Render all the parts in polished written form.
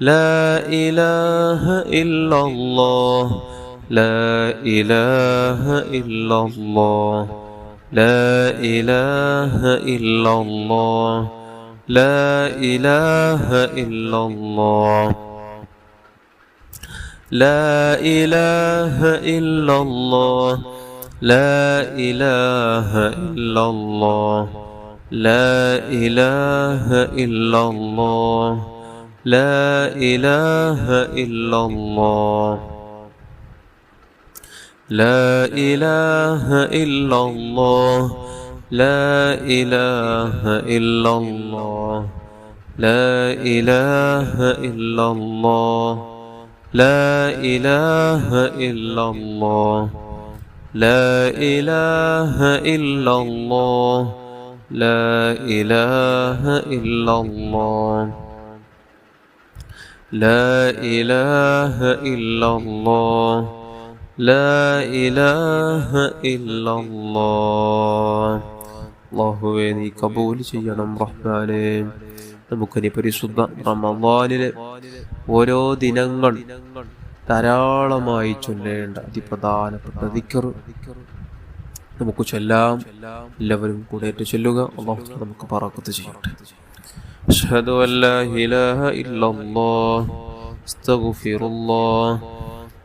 لا إله إلا الله لا إله إلا الله لا إله إلا الله لا إله إلا الله لا إله إلا الله لا إله إلا الله لا إله إلا الله لا إله إلا الله لا إله إلا الله لا إله إلا الله لا إله إلا الله لا إله إلا الله لا إله إلا الله لا إله إلا الله لا إله إلا الله لا إله إلا الله അല്ലാഹുവേ നീ കബൂൽ ചെയ്യണം റഹ്മാനേ. നമുക്കിനി പരിശുദ്ധ റമളാനിലെ ഓരോ ദിനങ്ങൾ ധാരാളമായി ചൊല്ലേണ്ട അതിപ്രധാനപ്പെട്ട ദിക്ർ നമുക്ക് ചൊല്ലാം. എല്ലാവരും കൂടെ ഏറ്റു ചൊല്ലുക. അല്ലാഹു നമുക്ക് ബറക്കത്ത് ചെയ്യട്ടെ. അഷ്ഹദു അല്ലാ ഇലാഹ ഇല്ലല്ലാഹ് അസ്തഗ്ഫിറുല്ലാഹ്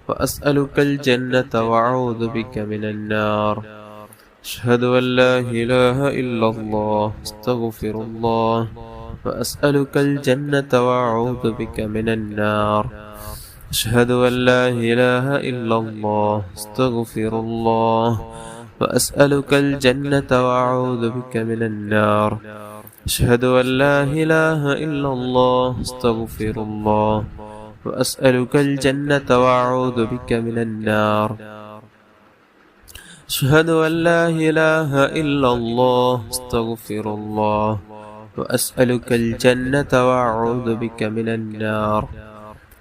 വഅസ്അലുകൽ ജന്നത വഅഊദു ബിക മിനൻ നാർ. أشهد أن لا إله إلا الله أستغفر الله وأسألك الجنة وأعوذ بك من النار. أشهد أن لا إله إلا الله أستغفر الله وأسألك الجنة وأعوذ بك من النار. أشهد أن لا إله إلا الله أستغفر الله وأسألك الجنة وأعوذ بك من النار. أشهد أن لا إله إلا الله أستغفر الله وأسألك الجنة وأعوذ بك من النار.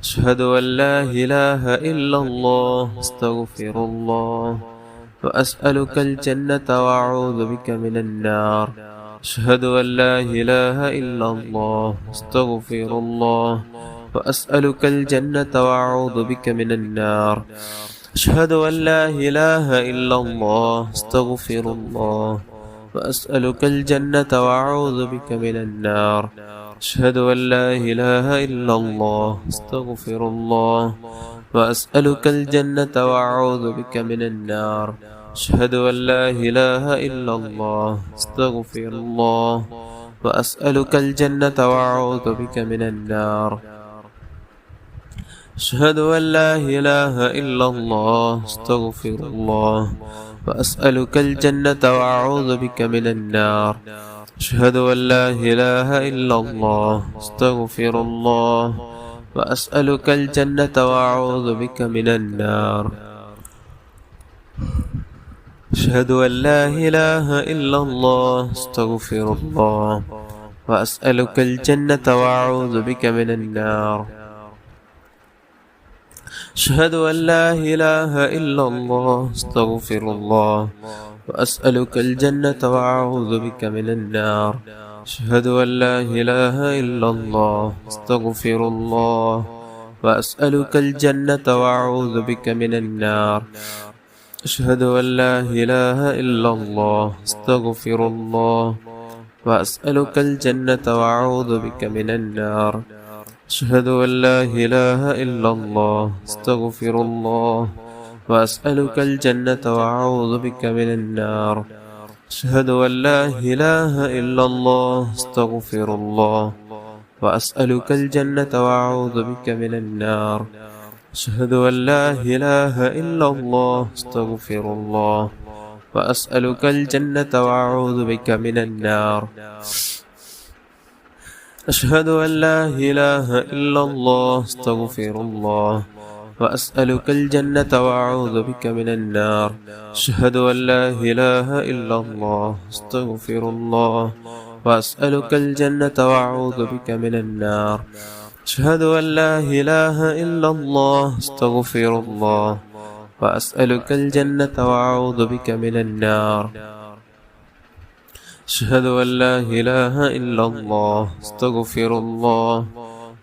أشهد أن لا إله إلا الله أستغفر الله وأسألك الجنة وأعوذ بك من النار. أشهد أن لا إله إلا الله أستغفر الله وأسألك الجنة وأعوذ بك من النار. أشهد أن لا إله إلا الله أستغفر الله وأسألك الجنة وأعوذ بك من النار. أشهد أن لا إله إلا الله أستغفر الله وأسألك الجنة وأعوذ بك من النار. أشهد أن لا إله إلا الله أستغفر الله وأسألك الجنة وأعوذ بك من النار. أشهد أن لا إله إلا الله أستغفر الله وأسألك الجنة وأعوذ بك من النار. أشهد أن لا إله إلا الله أستغفر الله وأسألك الجنة وأعوذ بك من النار. أشهد أن لا إله إلا الله أستغفر الله وأسألك الجنة وأعوذ بك من النار. أشهد أن لا إله إلا الله أستغفر الله وأسألك الجنة وأعوذ بك من النار. أشهد أن لا إله إلا الله أستغفر الله وأسألك الجنة وأعوذ بك من النار. أشهد أن لا إله إلا الله أستغفر الله وأسألك الجنة وأعوذ بك من النار. أشهد أن لا إله إلا الله أستغفر الله وأسألك الجنة وأعوذ بك من النار. أشهد أن لا إله إلا الله أستغفر الله وأسألك الجنة وأعوذ بك من النار. أشهد أن لا إله إلا الله أستغفر الله وأسألك الجنة وأعوذ بك من النار. أشهد أن لا إله إلا الله أستغفر الله وأسألك الجنة وأعوذ بك من النار. أشهد أن لا إله إلا الله أستغفر الله وأسألك الجنة وأعوذ بك من النار. أشهد أن لا إله إلا الله أستغفر الله وأسألك الجنة وأعوذ بك من النار. أشهد أن لا إله إلا الله أستغفر الله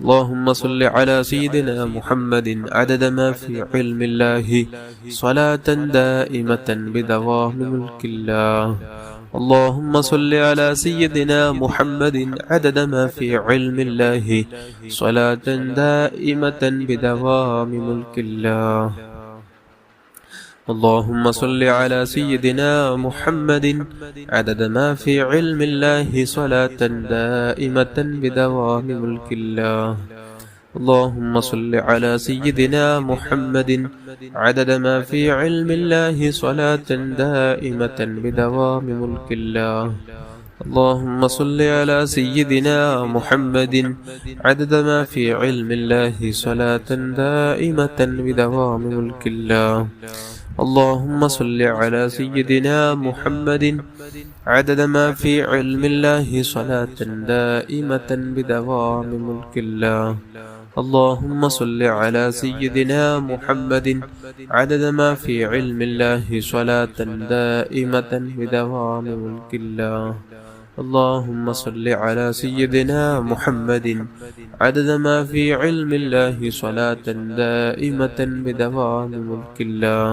اللهم صل على سيدنا محمد عدد ما في علم الله صلاة دائمة بدوام ملك الله. اللهم صل على سيدنا محمد عدد ما في علم الله صلاة دائمة بدوام ملك الله. اللهم صل على سيدنا محمد عدد ما في علم الله صلاة دائمة بدوام ملك الله. اللهم صل على سيدنا محمد عدد ما في علم الله صلاة دائمة بدوام ملك الله. اللهم صل على سيدنا محمد عدد ما في علم الله صلاة دائمة بدوام ملك الله. اللهم صل على سيدنا محمد عدد ما في علم الله صلاة دائمة بدوام ملك الله. اللهم صل على سيدنا محمد عدد ما في علم الله صلاة دائمة بدوام ملك الله. اللهم صل على سيدنا محمد عدد ما في علم الله صلاة دائمة بدوام ملك الله.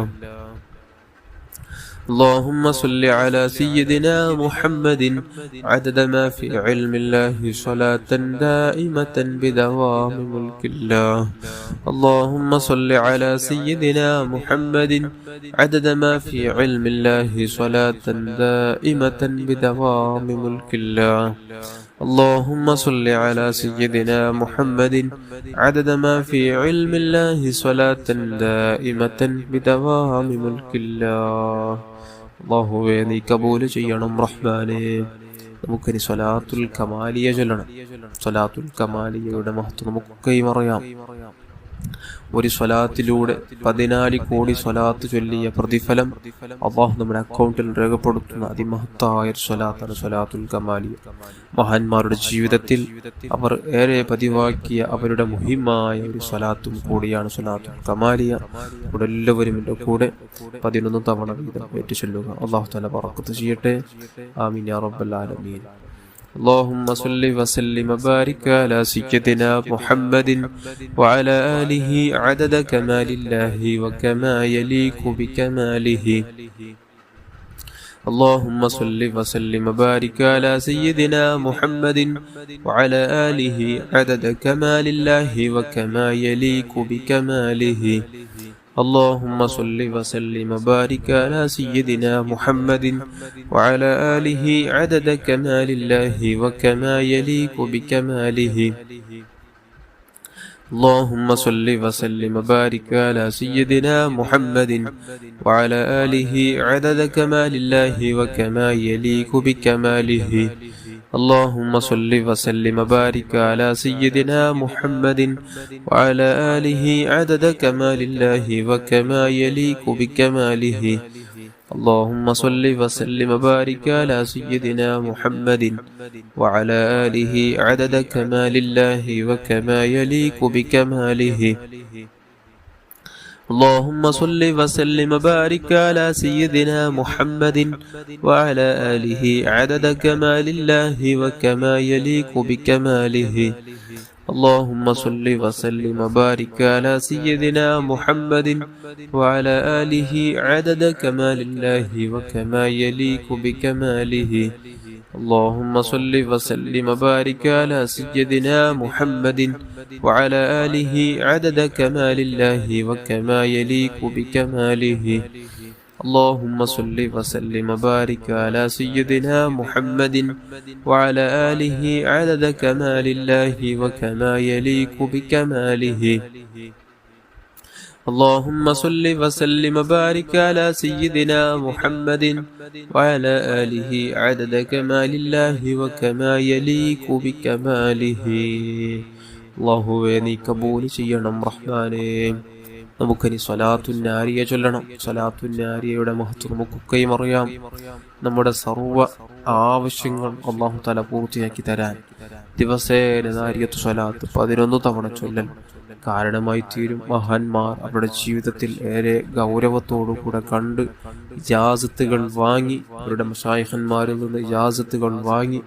اللهم صل على سيدنا محمد عدد ما في علم الله صلاة دائمة بدوام ملك الله. اللهم صل على سيدنا محمد عدد ما في علم الله صلاة دائمة بدوام ملك الله. اللهم صل على سيدنا محمد عدد ما في علم الله صلاة دائمة بدوام ملك الله. അല്ലാഹുവേ നീ കബൂൽ ചെയ്യണം റഹ്മാനേ. നമുക്കിനി സ്വലാത്തുൽ കമാലിയ ചൊല്ലണം. സ്വലാത്തുൽ കമാലിയയുടെ മഹത്വം നമുക്കൊക്കെയും അറിയാം. ഒരു സ്വലാത്തിലൂടെ 14 കോടി സ്വലാത്ത് ചൊല്ലിയ പ്രതിഫലം അല്ലാഹു നമ്മുടെ അക്കൗണ്ടിൽ രേഖപ്പെടുത്തുന്ന അതിമഹത്തായ ഒരു സ്വലാത്താണ് സ്വലാത്തുൽ കമാലിയ. മഹാന്മാരുടെ ജീവിതത്തിൽ അവർ ഏറെ പതിവാക്കിയ അവരുടെ മുഹിമായ ഒരു സ്വലാത്തും കൂടിയാണ് സ്വലാത്തുൽ കമാലിയ. ഇവിടെ എല്ലാവരും എൻ്റെ കൂടെ 11 തവണ വീതം ഏറ്റുചൊല്ലുക. അല്ലാഹു തആല ബറക്കത്ത് ചെയ്യട്ടെ. ആമീൻ യാ റബ്ബൽ ആലമീൻ. اللهم صل وسلم وبارك على سيدنا محمد وعلى آله عدد كمال الله وكما يليق بكماله. اللهم صل وسلم وبارك على سيدنا محمد وعلى آله عدد كمال الله وكما يليق بكماله. اللهم صل وسلم وبارك على سيدنا محمد وعلى آله عدد كمال الله وكما يليق بكماله. اللهم صل وسلم وبارك على سيدنا محمد وعلى آله عدد كمال الله وكما يليق بكماله. اللهم صل وسلم وبارك على سيدنا محمد وعلى آله عدد كمال الله وكما يليق بكماله. اللهم صل وسلم وبارك على سيدنا محمد وعلى آله عدد كمال الله وكما يليق بكماله. اللهم صل وسلم وبارك على سيدنا محمد وعلى آله عدد كمال الله وكما يليق بكماله. اللهم صل وسلم وبارك على سيدنا محمد وعلى آله عدد كمال الله وكما يليق بكماله. اللهم صل وسلم وبارك على سيدنا محمد وعلى آله عدد كمال الله وكما يليق بكماله. اللهم صل وسلم وبارك على سيدنا محمد وعلى آله عدد كمال الله وكما يليق بكماله. اللهم صل وسلم وبارك على سيدنا محمد وعلى آله عدد كمال الله وكما يليق بكماله. അല്ലാഹുവേ നീ കബൂൽ ചെയ്യണം റഹ്മാനേ. നമുക്കിനി സ്വലാത്തുൻ നാരിയ ചൊല്ലണം. സ്വലാത്തുൻ നാരിയയുടെ മഹത്വം നമുക്കൊക്കെയും അറിയാം. നമ്മുടെ സർവ്വ ആവശ്യങ്ങൾ അല്ലാഹു തആല പൂർത്തിയാക്കി തരാൻ ദിവസേന നാരിയത്ത് സ്വലാത്ത് 11 തവണ ചൊല്ലൽ കാരണമായി തീരും. മഹാന്മാർ അവരുടെ ജീവിതത്തിൽ ഏറെ ഗൗരവത്തോടുകൂടെ കണ്ട് ഇജാസത്തുകൾ വാങ്ങി, അവരുടെ മശായിഖന്മാരിൽ നിന്ന് ഇജാസത്തുകൾ വാങ്ങി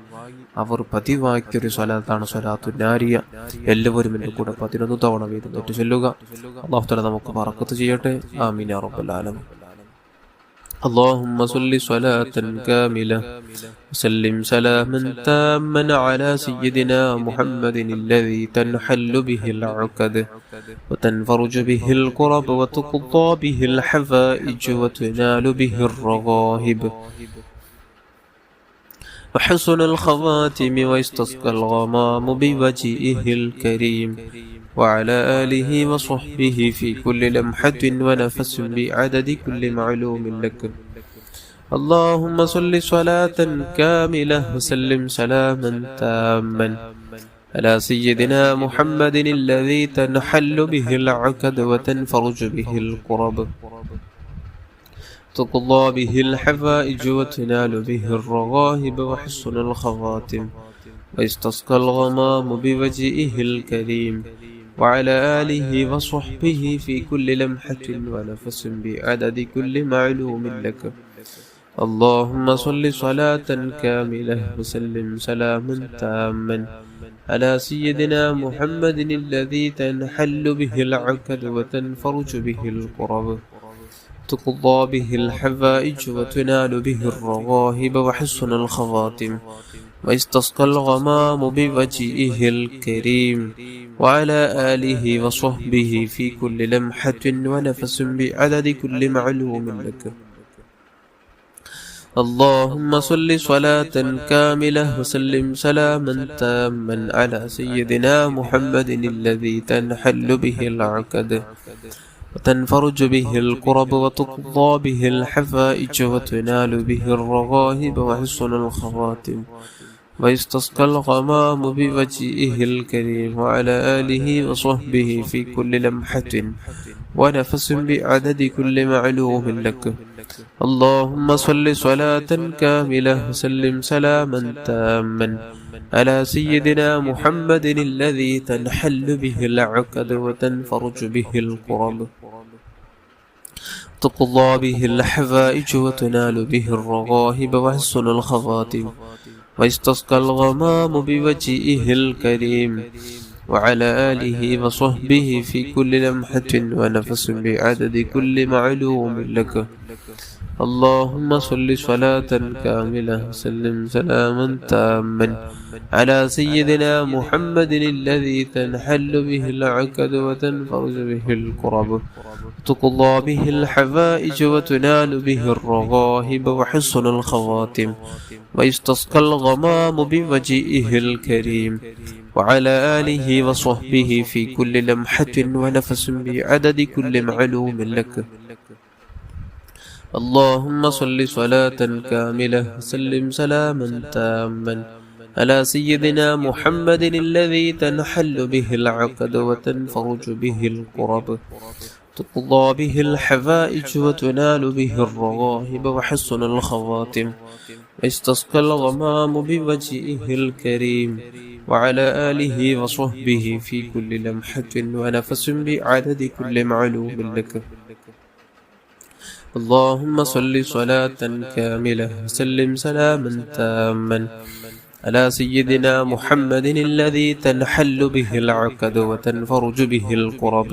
അവർ പതിവാക്കിയൊരു സ്വലാത്താണ് സ്വലാത്തു നാരിയ. എല്ലാവരും എൻ്റെ കൂടെ 11 തവണ വീതം ചൊല്ലുക. അല്ലാഹു തആല നമുക്ക് ബറക്കത്ത് ചെയ്യട്ടെ. ആമീൻ യാ റബ്ബൽ ആലമീൻ. اللهم صل صلاة كاملة وسلم سلاما تاما على سيدنا محمد الذي تنحل به العقد وتنفرج به الكرب وتقضى به الحفائج وتنال به الرغائب وحسن الخواتم ويستسقى الغمام بوجهه الكريم وعلى آله وصحبه في كل لمحة ونفس بعدد كل معلوم لك. اللهم صل صلاة كاملة وسلم سلاما تاما على سيدنا محمد الذي تنحل به العقد وتنفرج به الكرب تقضى به الحفائج وتنال به الرغائب وحسن الخواتم ويستسقى الغمام بوجهه الكريم وعلى آله وصحبه في كل لمحة ونفس بعدد كل معلوم لك. اللهم صل صلاة كاملة وسلم سلاما تاما على سيدنا محمد الذي تنحل به العقد وتنفرج به الكرب تقضى به الحفائج وتنال به الرغائب وحسن الخواتم ويستسقى الغمام بوجهه الكريم وعلى آله وصحبه في كل لمحة ونفس بعدد كل معلوم لك. اللهم صل صلاة كاملة وسلم سلاما تاما على سيدنا محمد الذي تنحل به العقد وتنفرج به الكرب وتقضى به الحفائج وتنال به الرغائب وحسن الخواتم ويستسقى الغمام بوجهه الكريم وعلى آله وصحبه في كل لمحة ونفس بعدد كل معلوم لك. اللهم صل صلاة كاملة وسلم سلاما تاما على سيدنا محمد الذي تنحل به العقد وتنفرج به الكرب تقضى به الحفائج وتنال به الرغائب وحسن الخواتم ويستسقى الغمام بوجهه الكريم وعلى آله وصحبه في كل لمحة ونفس بعدد كل معلوم لك. اللهم صل صلاة كاملة وسلم سلاما تاما على سيدنا محمد الذي تنحل به العقد وتنفرج به الكرب تقضى به الحفائج وتنال به الرغائب وحسن الخواتم ويستسقى الغمام بوجهه الكريم وعلى آله وصحبه في كل لمحة ونفس بعدد كل معلوم لك. اللهم صل صلاة كاملة وسلم سلاما تاما على سيدنا محمد الذي تنحل به العقد وتنفرج به الكرب تقضى به الحفائج وتنال به الرغائب وحسن الخواتم ويستسقى الغمام بوجهه الكريم وعلى آله وصحبه في كل لمحة ونفس بعدد كل معلوم لك. اللهم صل صلاة كاملة وسلم سلاما تاما على سيدنا محمد الذي تنحل به العقد وتنفرج به الكرب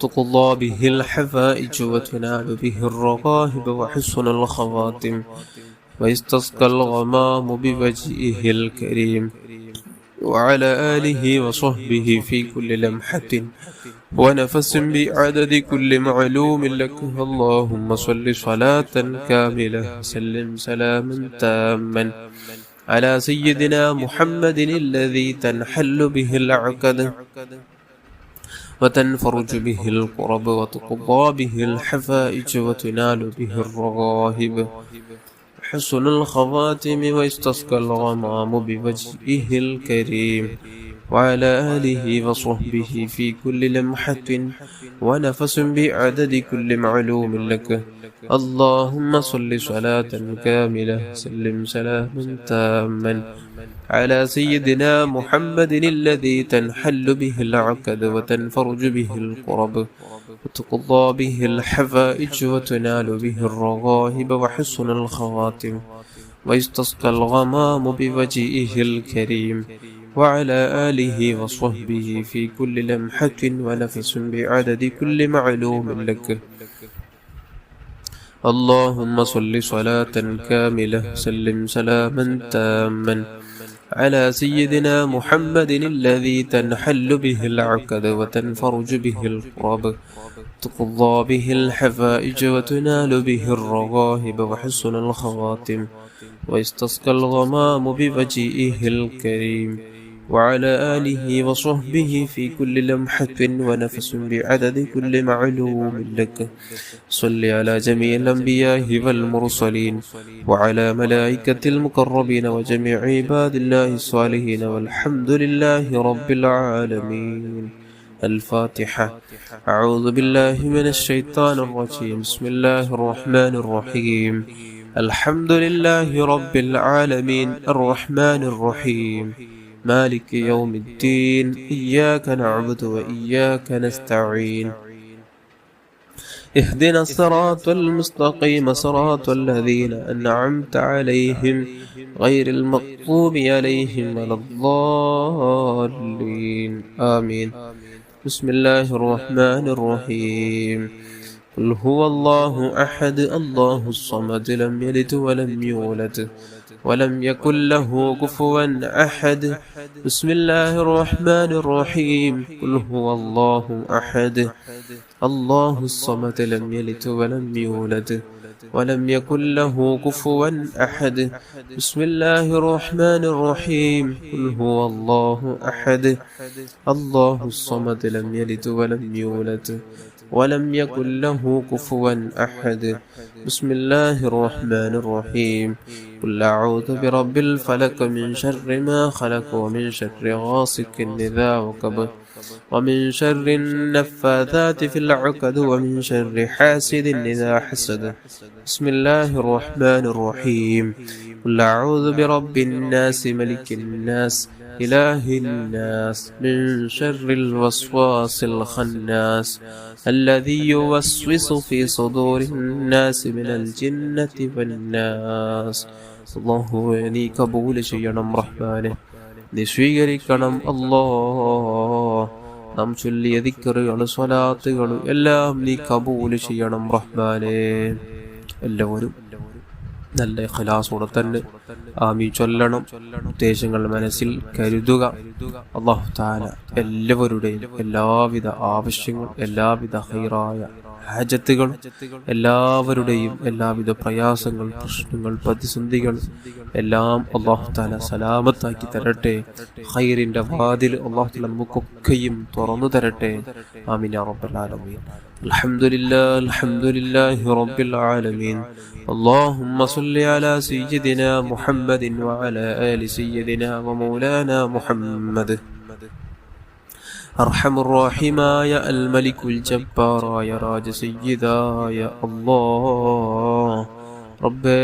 تقضى به الحفائج وتنال به الرغائب وحسن الخواتم ويستسقى الغمام بوجهه الكريم وعلى آله وصحبه في كل لمحة ونفس بعدد كل معلوم لك. اللهم صل صلاة كاملة وسلم سلاما تاما على سيدنا محمد الذي تنحل به العقد وتنفرج به الكرب وتقضى به الحفائج وتنال به الرغائب حسن الخواتم ويستسقى الغمام بوجهه الكريم وعلى آله وصحبه في كل لمحة ونفس بعدد كل معلوم لك. اللهم صل صلاة كاملة سلم سلاما تاما على سيدنا محمد الذي تنحل به العقد وتنفرج به الكرب وتقضى به الحفائج وتنال به الرغائب وحسن الخواتم ويستسقى الغمام بوجهه الكريم وعلى آله وصحبه في كل لمحة ونفس بعدد كل معلوم لك. اللهم صل صلاة كاملة سلم سلاما تاما على سيدنا محمد الذي تنحل به العقد وتنفرج به الكرب تقضى به الحفائج وتنال به الرغائب وحسن الخواتم ويستسقى الغمام بوجهه الكريم وعلى آله وصحبه في كل لمحة ونفس بعدد كل معلوم لك. صل على جميع الأنبياء والمرسلين وعلى ملائكة المقربين وجميع عباد الله الصالحين والحمد لله رب العالمين. الفاتحة. أعوذ بالله من الشيطان الرجيم. بسم الله الرحمن الرحيم. الحمد لله رب العالمين الرحمن الرحيم مالك يوم الدين إياك نعبد وإياك نستعين اهدنا الصراط المستقيم صراط الذين أنعمت عليهم غير المغضوب عليهم ولا الضالين آمين. بسم الله الرحمن الرحيم. قل هو الله أحد الله الصمد لم يلد ولم يولد ولم يكن له كفوا أحد. بسم الله الرحمن الرحيم. قل هو الله أحد الله الصمد لم يلد ولم يولد ولم يكن له كفوا أحد. بسم الله الرحمن الرحيم. قل هو الله أحد الله الصمد لم يلد ولم يولد ولم يكن له كفوا أحد. بسم الله الرحمن الرحيم. قل أعوذ برب الفلق من شر ما خلق ومن شر غاسق إذا وقب ومن شر النفاثات في العقد ومن شر حاسد إذا حسد. بسم الله الرحمن الرحيم. قل أعوذ برب الناس ملك الناس إله الناس من شر الوسواس الخناس الذي يوسوس في صدور الناس من الجنة والناس. الله നീ കബൂൽ ചെയ്യണം റഹ്മാനെ, നീ സ്വീകരിക്കണം അല്ലാ. നാം ചൊല്ലിയ ദിക്റുകൾ സ്വലാത്തുകൾ എല്ലാം നീ കബൂൽ ചെയ്യണം റഹ്മാനെ. എല്ലാവരും നല്ല ഇഖ്ലാസോടെ തന്നെ ആമീൻ ചൊല്ലണം. ഉദ്ദേശങ്ങൾ മനസ്സിൽ കരുതുക. അല്ലാഹു തആല എല്ലാവരുടെയും എല്ലാവിധ ആവശ്യങ്ങൾ, എല്ലാവിധ ഖൈറായ ഹാജത്തുകൾ, എല്ലാവരുടെയും എല്ലാവിധ പ്രയാസങ്ങൾ, പ്രശ്നങ്ങൾ, പ്രതിസന്ധികൾ എല്ലാം അല്ലാഹു തആല സലാമത്താക്കി തരട്ടെ. ഖൈറിന്റെ വാതിൽ അല്ലാഹു തആല നമുക്കൊക്കെയും തുറന്നു തരട്ടെ. ആമീൻ യാ റബ്ബൽ ആലമീൻ. അൽഹംദുലില്ലാഹി റബ്ബിൽ ആലമീൻ. اللهم صل على سيدنا محمد وعلى آل سيدنا ومولانا محمد. أرحم الراحمين الملك الجبار يا راج سيدا يا الله. റബ്ബേ,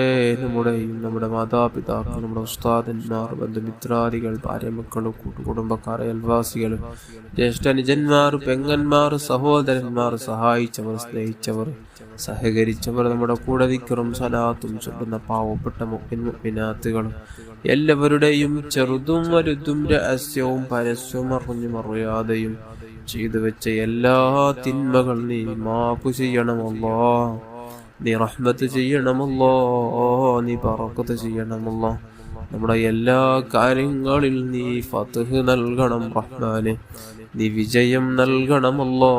നമ്മുടെ മാതാപിതാക്കൾ, നമ്മുടെ ഉസ്താദന്മാർ, ബന്ധുമിത്രാദികൾ, ഭാര്യമക്കൾ, കൂട്ടുകുടുംബക്കാർ, അയൽവാസികൾ, ജ്യേഷ്ഠനുജന്മാർ, പെങ്ങന്മാർ, സഹോദരന്മാർ, സഹായിച്ചവർ, സ്നേഹിച്ചവർ, സഹകരിച്ചവർ, നമ്മുടെ കൂടെ ദിക്റും സലാത്തും ചൊല്ലുന്ന പാവപ്പെട്ട മുഅ്മിനാത്തുകൾ എല്ലാവരുടെയും ചെറുതും വലുതും രഹസ്യവും പരസ്യവും അറിഞ്ഞും അറിയാതെയും ചെയ്തു വെച്ച എല്ലാ തിന്മകൾ നീ മാഫു ചെയ്യണമല്ലോ. നീ റഹ്മത്ത് ചെയ്യണമല്ലോ. നീ ബറക്കത്ത് ചെയ്യണമല്ലോ. നമ്മുടെ എല്ലാ കാര്യങ്ങളിൽ നീ ഫത്ഹ് നൽകണം റഹ്മാനെ. നീ വിജയം നൽകണമല്ലോ.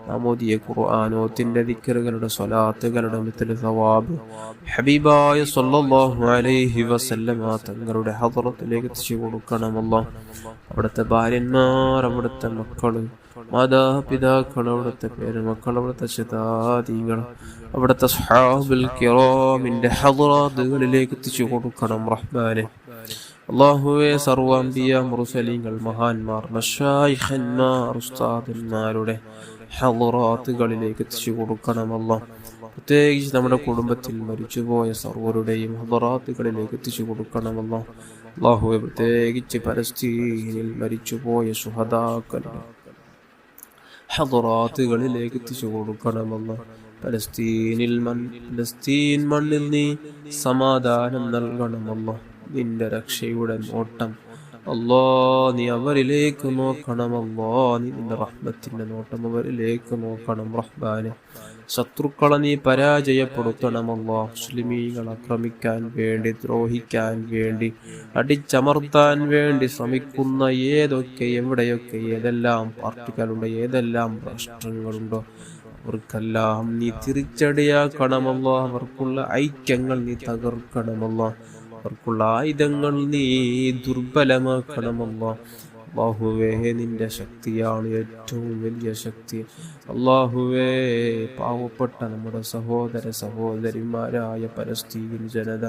നാം ഓതിയ ഖുർആനോത്തിന്റെ ദിക്റുകളുടെ സ്വലാത്തുകളുടെ മിത്ല സവാബ് ഹബീബായ സല്ലല്ലാഹു അലൈഹി വസല്ലമ തങ്ങളുടെ ഹദ്റത്തിലേക്ക് എത്തിച്ചു കൊടുക്കണമല്ലോ. അവിടുത്തെ ഭാര്യന്മാർ, അവിടുത്തെ മക്കള്, മാതാപിതാക്കൾ, അവിടുത്തെ പേരമക്കൾ, അവിടുത്തെ ശതാദീകൾ, അവിടുത്തെ സ്വഹാബുൽ കിറാമിന്റെ ഹദ്റത്തുകളിലേക്ക് എത്തിച്ചു കൊടുക്കണം റഹ്മാനെ. അല്ലാഹുവേ, സർവ്വ അംബിയാ മുർസലീങ്ങൾ, മഹാന്മാർ, മശായിഖന്മാർ, ഉസ്താദന്മാരുടെ ഹദ്റത്തുകളിലേക്ക് എത്തിച്ചു കൊടുക്കണമല്ലോ. പ്രത്യേകിച്ച് നമ്മുടെ കുടുംബത്തിൽ മരിച്ചുപോയ സർവരുടെയും ഹദ്റത്തുകളിലേക്ക് എത്തിച്ചു കൊടുക്കണമല്ലോ. അല്ലാഹുവേ, പ്രത്യേകിച്ച് പലസ്തീനിൽ മരിച്ചുപോയ ശുഹദാക്കളുടെ ഹദ്റത്തുകളിലേക്ക് എത്തിച്ചു കൊടുക്കണമല്ലോ. പലസ്തീൻ മണ്ണിൽ നീ സമാധാനം നൽകണമല്ലോ. നിന്റെ രക്ഷയുടെ നോട്ടം അല്ലാ നീ അവരിലേക്ക് നോക്കണമല്ലോ. നീ നിന്റെ റഹ്മത്തിന്റെ നോട്ടം അവരിലേക്ക് നോക്കണം റഹ്മാനെ. ശത്രുക്കളെ നീ പരാജയപ്പെടുത്തണമല്ലോ. മുസ്ലിമീങ്ങൾ ആക്രമിക്കാൻ വേണ്ടി, ദ്രോഹിക്കാൻ വേണ്ടി, അടിച്ചമർത്താൻ വേണ്ടി ശ്രമിക്കുന്ന എവിടെയൊക്കെ ഏതെല്ലാം പാർട്ടികളുണ്ടോ, ഏതെല്ലാം രാഷ്ട്രങ്ങളുണ്ടോ, അവർക്കെല്ലാം നീ തിരിച്ചടിയാക്കണമല്ലോ. അവർക്കുള്ള ഐക്യങ്ങൾ നീ തകർക്കണമല്ലോ. അവർക്കുള്ള ആയുധങ്ങൾ നീ ദുർബലമാക്കണമല്ലോ. അല്ലാഹുവേ, നിന്റെ ശക്തിയാണ് ഏറ്റവും വലിയ ശക്തി. അല്ലാഹുവേ, പാവപ്പെട്ട നമ്മുടെ സഹോദരിമാരായ പലസ്തീൻ ജനത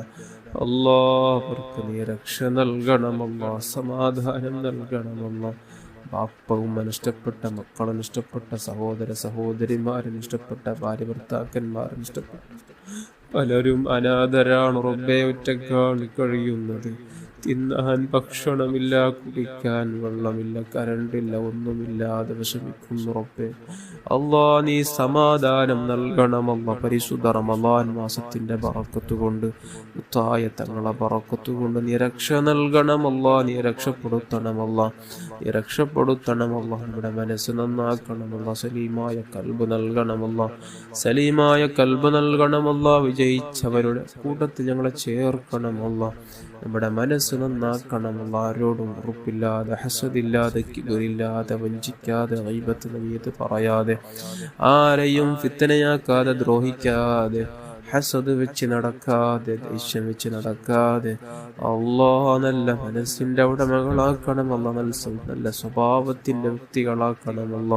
അവർക്ക് നീ രക്ഷ നൽകണമല്ലോ, സമാധാനം നൽകണമല്ലോ. ബാപ്പവും നഷ്ടപ്പെട്ട മക്കളും നഷ്ടപ്പെട്ട സഹോദരിമാരും നഷ്ടപ്പെട്ട ഭാര്യ ഭർത്താക്കന്മാരും നഷ്ടപ്പെട്ട പലരും അനാഥരാണ് റബ്ബേ. ഒറ്റക്കാണ് കഴിയുന്നത്. തിന്നാൻ ഭക്ഷണമില്ല, കുടിക്കാൻ വെള്ളമില്ല, കരണ്ടില്ല, ഒന്നുമില്ലാതെ വിഷമിക്കുന്നു റബ്ബേ. അല്ലാ, നീ സമാധാനം നൽകണമല്ല. പരിശുദ്ധ റമളാൻ മാസത്തിന്റെ ബറക്കത്ത് കൊണ്ട്, മുത്തായ തങ്ങളെ ബറക്കത്ത് കൊണ്ട് നീ രക്ഷ നൽകണമല്ല. നീ രക്ഷപ്പെടുത്തണമല്ല. നമ്മുടെ മനസ്സ് നന്നാക്കണമല്ല. സലീമായ കൽബ് നൽകണമല്ല. വിജയിച്ചവരുടെ കൂട്ടത്തിൽ ഞങ്ങളെ ചേർക്കണമല്ല. നമ്മുടെ മനസ്സ് നന്നാക്കണമല്ല. ആരോടും ഉറപ്പില്ലാതെ, ഹസദില്ലാതെ, കിബിറില്ലാതെ, വഞ്ചിക്കാതെ, ഗൈബത്ത് നയ്യത്ത് പറയാതെ, ആരെയും ഫിത്തനയാക്കാതെ, ദ്രോഹിക്കാതെ, ഹസദ് വെച്ച് നടക്കാതെ, ദേഷ്യം വെച്ച് നടക്കാതെ, നല്ല മനസ്സിന്റെ ഉടമകളാക്കണമല്ല. നല്ല സ്വഭാവത്തിന്റെ വ്യക്തികളാക്കണമല്ല.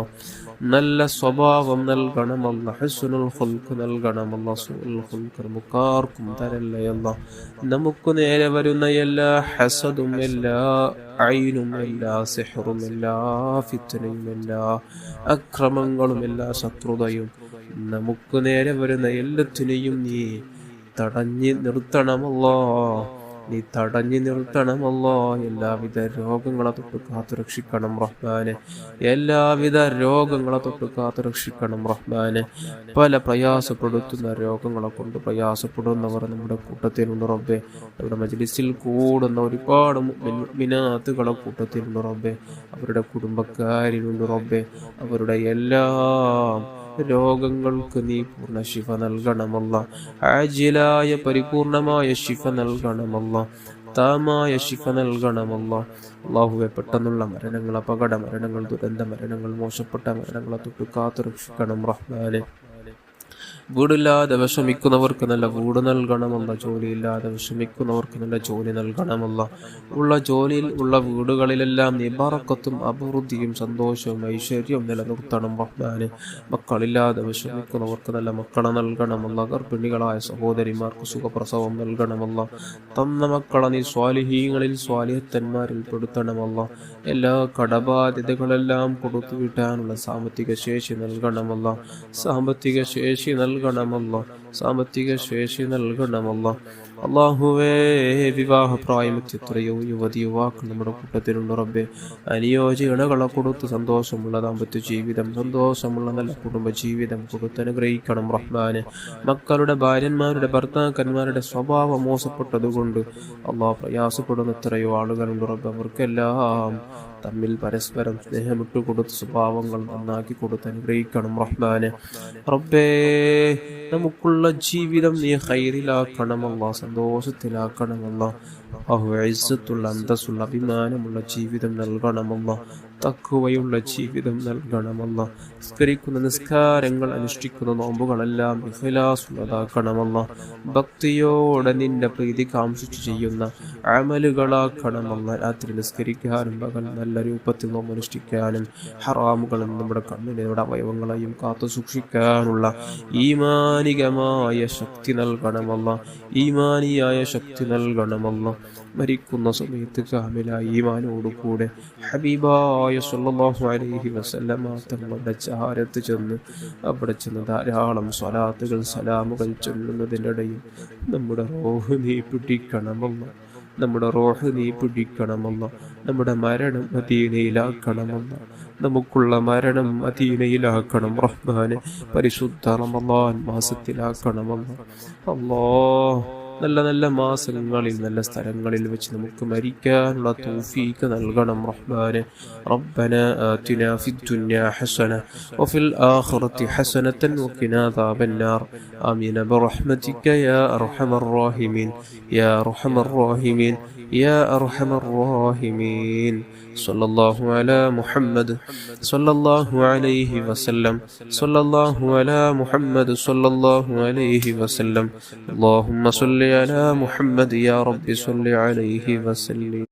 നല്ല സ്വഭാവം നൽകണമല്ല. ഹുസ്നുൽ ഖുൽഖ് നൽകണമല്ല. സുഉൽ ഖുൽഖ് നമുക്കാർക്കും തരല്ലയല്ല. നമുക്ക് നേരെ വരുന്ന എല്ലാ ഹസദും, എല്ലാ ഐനും, എല്ലാ സിഹ്റും, എല്ലാ ഫിത്നയും, എല്ലാ അക്രമങ്ങളും, എല്ലാ ശത്രുതയും, നമുക്ക് നേരെ വരുന്ന എല്ലാത്തിനെയും നീ തടഞ്ഞു നിർത്തണമല്ലോ. എല്ലാവിധ രോഗങ്ങളെ തൊട്ട് കാത്തുരക്ഷിക്കണം റഹ്മാനെ. പല പ്രയാസപ്പെടുത്തുന്ന രോഗങ്ങളെ കൊണ്ട് പ്രയാസപ്പെടുന്നവർ നമ്മുടെ കൂട്ടത്തിലുണ്ട് റബ്ബേ. നമ്മുടെ മജ്ലിസിൽ കൂടുന്ന ഒരുപാട് മുഅ്മിനാത്തുകളെ കൂട്ടത്തിലുണ്ട് റബ്ബേ. അവരുടെ കുടുംബക്കാരിലുണ്ട് റബ്ബേ. അവരുടെ എല്ലാം രോഗങ്ങൾക്ക് നീ പൂർണ്ണ ശിഫ നൽകണമല്ല. ആജിലായ പരിപൂർണമായ ശിഫ നൽകണമല്ല. താമായ ശിഫ നൽകണമല്ല. അല്ലാഹുവേ, പെട്ടെന്നുള്ള മരണങ്ങൾ, അപകട മരണങ്ങൾ, ദുരന്ത മരണങ്ങൾ, മോശപ്പെട്ട മരണങ്ങളെ തൊട്ട് കാത്തുരക്ഷിക്കണം റഹ്മാനെ. വീടില്ലാതെ വിഷമിക്കുന്നവർക്ക് നല്ല വീട് നൽകണമല്ല. ജോലിയില്ലാതെ വിഷമിക്കുന്നവർക്ക് നല്ല ജോലി നൽകണമല്ല. ഉള്ള വീടുകളിലെല്ലാം നീ ബറക്കത്തും അഭിവൃദ്ധിയും സന്തോഷവും ഐശ്വര്യവും നിലനിർത്തണം റഹ്മാനെ. മക്കളില്ലാതെ വിഷമിക്കുന്നവർക്ക് നല്ല മക്കളെ നൽകണമല്ല. ഗർഭിണികളായ സഹോദരിമാർക്ക് സുഖപ്രസവം നൽകണമല്ല. തന്ന മക്കളെ നീ സ്വാലിഹീങ്ങളിൽ, സ്വാലിഹത്തന്മാരിൽ പെടുത്തണമല്ല. എല്ലാ കടബാധ്യതകളെല്ലാം കൊടുത്തു വിട്ടാനുള്ള സാമ്പത്തിക ശേഷി നൽകണമല്ല. സാമ്പത്തിക ശേഷി നൽകണമല്ല. അല്ലാഹുവേ, വിവാഹപ്രായമെത്തി എത്രയോ യുവതി യുവാക്കൾ നമ്മുടെ കൂട്ടത്തിലുണ്ട് റബ്ബേ. അനുയോജ്യ ഇണകളെ കൊടുത്ത് സന്തോഷമുള്ള ദാമ്പത്യ ജീവിതം, സന്തോഷമുള്ള നല്ല കുടുംബ ജീവിതം കൊടുത്ത് അനുഗ്രഹിക്കണം റഹ്മാനെ. മക്കളുടെ, ഭാര്യന്മാരുടെ, ഭർത്താക്കന്മാരുടെ സ്വഭാവം മോശപ്പെട്ടതുകൊണ്ട് പ്രയാസപ്പെടുന്ന എത്രയോ ആളുകളുണ്ട് റബ്ബേ. അവർക്കെല്ലാം തമ്മിൽ പരസ്പരം സ്നേഹമിട്ട് കൊടുത്ത് സ്വഭാവങ്ങൾ നന്നാക്കി കൊടുത്ത് അനുഗ്രഹിക്കണം റഹ്മാനെ. റബ്ബേ, നമുക്കുള്ള ജീവിതം നീ ഖൈറിലാക്കണമല്ല, സന്തോഷത്തിലാക്കണമല്ല. ഇസ്സത്തുള്ള, അന്തസ്സുള്ള, അഭിമാനമുള്ള ജീവിതം നൽകണമല്ല. തഖ്വയുള്ള ജീവിതം നൽകണമല്ല. നിസ്കരിക്കുന്ന നിസ്കാരങ്ങൾ, അനുഷ്ഠിക്കുന്ന നോമ്പുകളെല്ലാം ഇഖ്ലാസുള്ളതാക്കണമല്ല. ഭക്തിയോടെ നിന്റെ പ്രീതി കാംക്ഷിച്ചു ചെയ്യുന്ന അമലുകളാക്കണമല്ല. രാത്രി നിസ്കരിക്കാനും പകൽ നല്ല രൂപത്തിൽ നോമ്പ് അനുഷ്ഠിക്കാനും ഹറാമുകളിൽ നമ്മുടെ കണ്ണിനെ, നമ്മുടെ അവയവങ്ങളെയും കാത്തു സൂക്ഷിക്കാനുള്ള ഈമാനികമായ ശക്തി നൽകണമല്ല. ഈമാനിയായ ശക്തി നൽകണമല്ല. മരിക്കുന്ന സമയത്ത് കാമിലായ ഈമാനോടുകൂടെ ഹബീബായ സ്വല്ലല്ലാഹു അലൈഹി വസല്ലമ തങ്ങളുടെ ചാരത്ത് ചെന്ന് അവിടെ ചെന്ന് ധാരാളം സ്വലാത്തുകൾ, സലാമുകൾ ചൊല്ലുന്നതിനിടയിൽ നമ്മുടെ റൂഹ് നീ പിടിക്കണമല്ല. നമ്മുടെ റൂഹ് നീ പിടിക്കണമല്ല. നമ്മുടെ മരണം മദീനയിലാക്കണമല്ല. നമുക്കുള്ള മരണം മദീനയിലാക്കണം റഹ്മാനെ. പരിശുദ്ധ റമളാൻ മാസത്തിലാക്കണമല്ല. അല്ലാഹ് നല്ല നല്ല മാസങ്ങളിൽ നല്ല സ്ഥലങ്ങളിൽ വെച്ച് നമുക്ക് മരിക്കാനുള്ള തൗഫീഖ് നൽകണം റഹ്മാനെ. റബ്ബന ആതിനാ ഫിദ്ദുനിയാ ഹസന വഫിൽ ആഖിറതി ഹസനതൻ വഖിനാ അദാബന്നാർ. ആമീൻ ബിറഹ്മതിക യാ അർഹമർ റഹീമീൻ യാ അർഹമർ റഹീമീൻ യാ അർഹമർ റഹീമീൻ. സല്ലല്ലാഹു അലാ മുഹമ്മദ് സല്ലല്ലാഹു അലൈഹി വസല്ലം സല്ലല്ലാഹു അലാ മുഹമ്മദ് സല്ലല്ലാഹു അലൈഹി വസല്ലം. അല്ലാഹുമ്മ സ്വല്ലി അലാ മുഹമ്മദ് യാ റബ്ബി സ്വല്ലി അലൈഹി വസല്ലം.